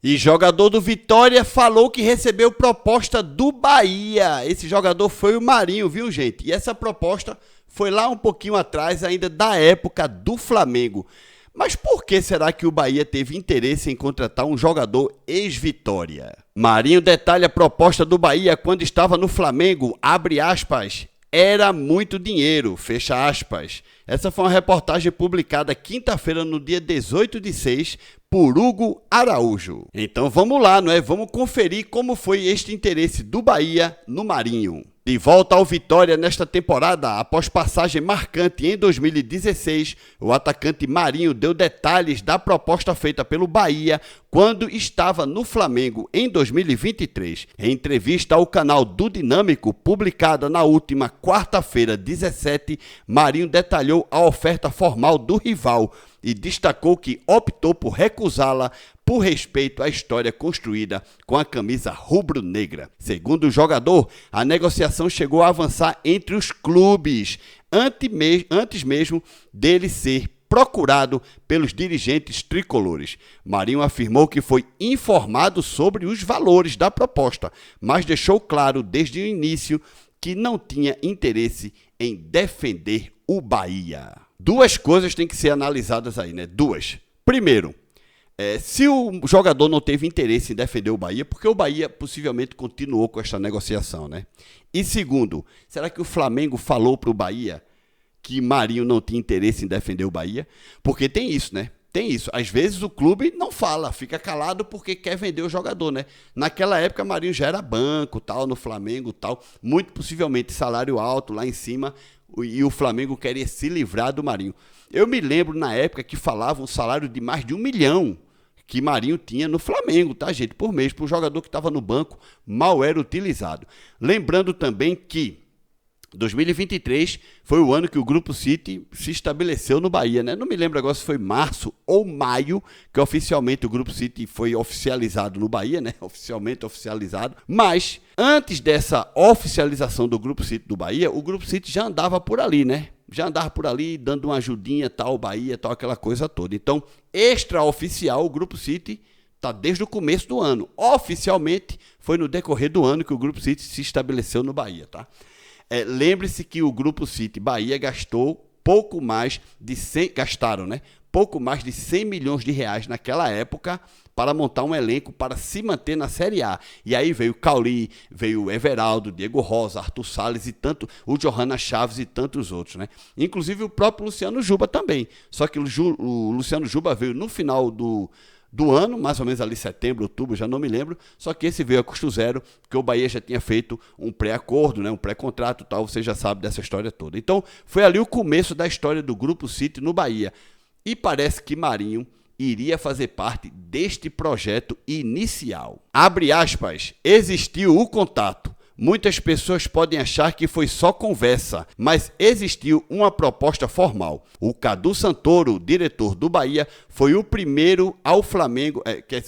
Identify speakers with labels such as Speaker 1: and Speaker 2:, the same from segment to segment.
Speaker 1: E jogador do Vitória falou que recebeu proposta do Bahia. Esse jogador foi o Marinho, viu, gente? E essa proposta foi lá um pouquinho atrás, ainda da época do Flamengo. Mas por que será que o Bahia teve interesse em contratar um jogador ex-Vitória? Marinho detalha a proposta do Bahia quando estava no Flamengo, abre aspas, era muito dinheiro, fecha aspas. Essa foi uma reportagem publicada quinta-feira, no dia 18/6, por Hugo Araújo. Então vamos lá, não é? Vamos conferir como foi este interesse do Bahia no Marinho. De volta ao Vitória nesta temporada, após passagem marcante em 2016, o atacante Marinho deu detalhes da proposta feita pelo Bahia quando estava no Flamengo em 2023. Em entrevista ao canal do Dinâmico, publicada na última quarta-feira, 17, Marinho detalhou a oferta formal do rival e destacou que optou por recusá-la por respeito à história construída com a camisa rubro-negra. Segundo o jogador, a negociação chegou a avançar entre os clubes, antes mesmo dele ser procurado pelos dirigentes tricolores. Marinho afirmou que foi informado sobre os valores da proposta, mas deixou claro desde o início que não tinha interesse em defender o Bahia. Duas coisas têm que ser analisadas aí, né? Duas. Primeiro, se o jogador não teve interesse em defender o Bahia, porque o Bahia possivelmente continuou com esta negociação, né? E segundo, será que o Flamengo falou para o Bahia que Marinho não tinha interesse em defender o Bahia? Porque tem isso, né? Tem isso. Às vezes o clube não fala, fica calado porque quer vender o jogador, né? Naquela época, Marinho já era banco, tal, no Flamengo, tal. Muito possivelmente salário alto lá em cima, e o Flamengo queria se livrar do Marinho. Eu me lembro na época que falavam um salário de mais de 1 milhão que Marinho tinha no Flamengo, tá, gente? Por mês, para o jogador que estava no banco, mal era utilizado. Lembrando também que 2023 foi o ano que o Grupo City se estabeleceu no Bahia, né? Não me lembro agora se foi março ou maio que oficialmente o Grupo City foi oficializado no Bahia, né? Oficialmente oficializado. Mas antes dessa oficialização do Grupo City do Bahia, o Grupo City já andava por ali, né? Já andava por ali dando uma ajudinha, tal, Bahia, tal, aquela coisa toda. Então, extraoficial, o Grupo City está desde o começo do ano. Oficialmente, foi no decorrer do ano que o Grupo City se estabeleceu no Bahia, tá? Lembre-se que o Grupo City Bahia gastou pouco mais de 100, gastaram, né? Pouco mais de 100 milhões de reais naquela época para montar um elenco para se manter na Série A. E aí veio Cauli, veio Everaldo, Diego Rosa, Arthur Salles e tanto, o Johanna Chaves e tantos outros, né? Inclusive o próprio Luciano Juba também. Só que o Luciano Juba veio no final do ano, mais ou menos ali setembro, outubro, já não me lembro, só que esse veio a custo zero, porque o Bahia já tinha feito um pré-acordo, né, um pré-contrato e tal, você já sabe dessa história toda. Então, foi ali o começo da história do Grupo City no Bahia. E parece que Marinho iria fazer parte deste projeto inicial. Abre aspas, existiu o contato. Muitas pessoas podem achar que foi só conversa, mas existiu uma proposta formal. O Cadu Santoro, diretor do Bahia, foi o primeiro ao Flamengo,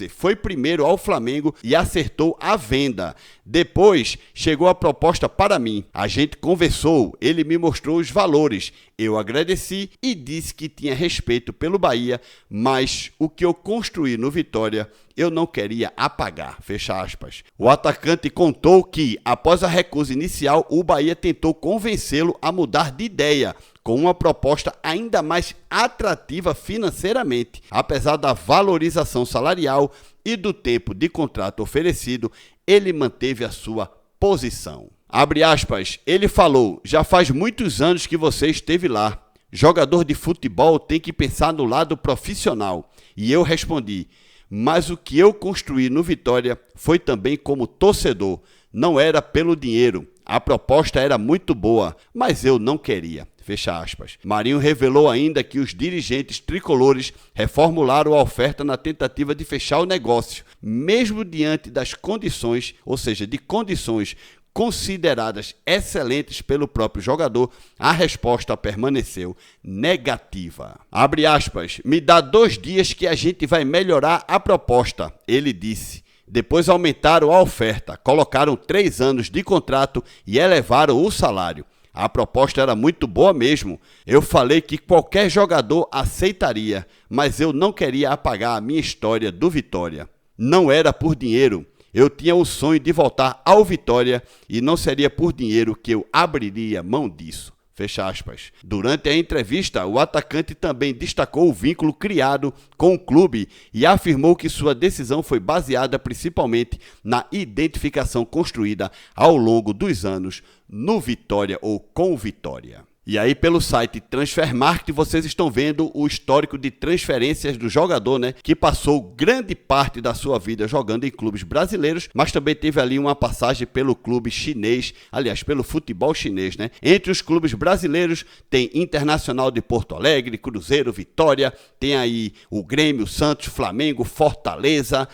Speaker 1: foi primeiro ao Flamengo e acertou a venda. Depois chegou a proposta para mim. A gente conversou, ele me mostrou os valores. Eu agradeci e disse que tinha respeito pelo Bahia, mas o que eu construí no Vitória eu não queria apagar, fecha aspas. O atacante contou que, após a recusa inicial, o Bahia tentou convencê-lo a mudar de ideia, com uma proposta ainda mais atrativa financeiramente. Apesar da valorização salarial e do tempo de contrato oferecido, ele manteve a sua posição. Abre aspas, ele falou, já faz muitos anos que você esteve lá. Jogador de futebol tem que pensar no lado profissional. E eu respondi, mas o que eu construí no Vitória foi também como torcedor. Não era pelo dinheiro. A proposta era muito boa, mas eu não queria. Fecha aspas. Marinho revelou ainda que os dirigentes tricolores reformularam a oferta na tentativa de fechar o negócio, mesmo diante das condições, ou seja, de condições consideradas excelentes pelo próprio jogador, a resposta permaneceu negativa. Abre aspas, me dá 2 dias que a gente vai melhorar a proposta, ele disse. Depois aumentaram a oferta, colocaram 3 anos de contrato e elevaram o salário. A proposta era muito boa mesmo. Eu falei que qualquer jogador aceitaria, mas eu não queria apagar a minha história do Vitória. Não era por dinheiro. Eu tinha o sonho de voltar ao Vitória e não seria por dinheiro que eu abriria mão disso. Fecha aspas. Durante a entrevista, o atacante também destacou o vínculo criado com o clube e afirmou que sua decisão foi baseada principalmente na identificação construída ao longo dos anos no Vitória ou com o Vitória. E aí, pelo site Transfermarkt, vocês estão vendo o histórico de transferências do jogador, né? Que passou grande parte da sua vida jogando em clubes brasileiros, mas também teve ali uma passagem pelo clube chinês, aliás, pelo futebol chinês, né? Entre os clubes brasileiros tem Internacional de Porto Alegre, Cruzeiro, Vitória, tem aí o Grêmio, Santos, Flamengo, Fortaleza,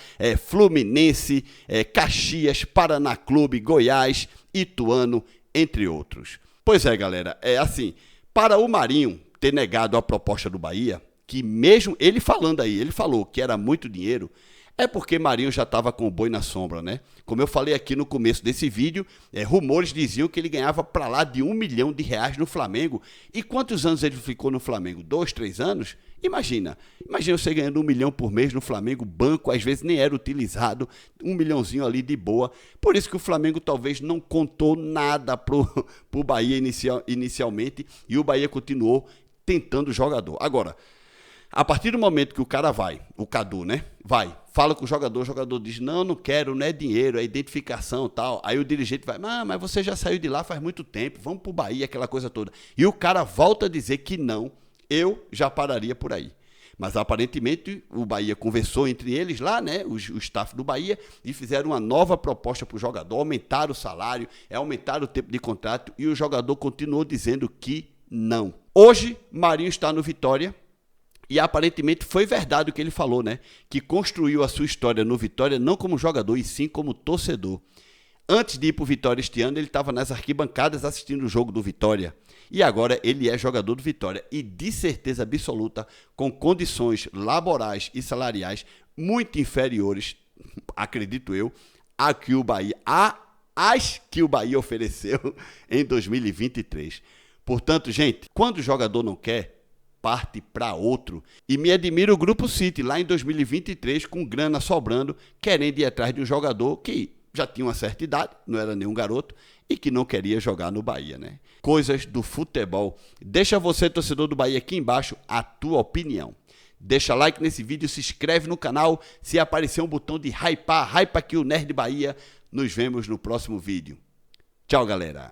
Speaker 1: Fluminense, Caxias, Paraná Clube, Goiás, Ituano, entre outros. Pois é, galera, é assim, para o Marinho ter negado a proposta do Bahia, que mesmo ele falando aí, ele falou que era muito dinheiro, é porque Marinho já estava com o boi na sombra, né? Como eu falei aqui no começo desse vídeo, rumores diziam que ele ganhava para lá de R$1 milhão no Flamengo. E quantos anos ele ficou no Flamengo? 2, 3 anos? Imagina você ganhando R$1 milhão por mês no Flamengo, banco às vezes nem era utilizado, R$1 milhãozinho ali de boa. Por isso que o Flamengo talvez não contou nada pro Bahia inicialmente e o Bahia continuou tentando o jogador. Agora, a partir do momento que o cara vai, o Cadu, né? Fala com o jogador diz, não quero, não é dinheiro, é identificação e tal. Aí o dirigente vai, mas você já saiu de lá faz muito tempo, vamos pro Bahia, aquela coisa toda. E o cara volta a dizer que não, eu já pararia por aí. Mas aparentemente o Bahia conversou entre eles lá, né, o staff do Bahia, e fizeram uma nova proposta para o jogador, aumentaram o salário, aumentaram o tempo de contrato, e o jogador continuou dizendo que não. Hoje, Marinho está no Vitória, e aparentemente foi verdade o que ele falou, né, que construiu a sua história no Vitória não como jogador, e sim como torcedor. Antes de ir para o Vitória este ano, ele estava nas arquibancadas assistindo o jogo do Vitória. E agora ele é jogador do Vitória. E de certeza absoluta, com condições laborais e salariais muito inferiores, acredito eu, às que o Bahia ofereceu em 2023. Portanto, gente, quando o jogador não quer, parte para outro. E me admira o Grupo City, lá em 2023, com grana sobrando, querendo ir atrás de um jogador que já tinha uma certa idade, não era nenhum garoto, e que não queria jogar no Bahia, né? Coisas do futebol. Deixa você, torcedor do Bahia, aqui embaixo a tua opinião. Deixa like nesse vídeo, se inscreve no canal. Se aparecer um botão de hypa aqui o Nerd Bahia. Nos vemos no próximo vídeo. Tchau, galera.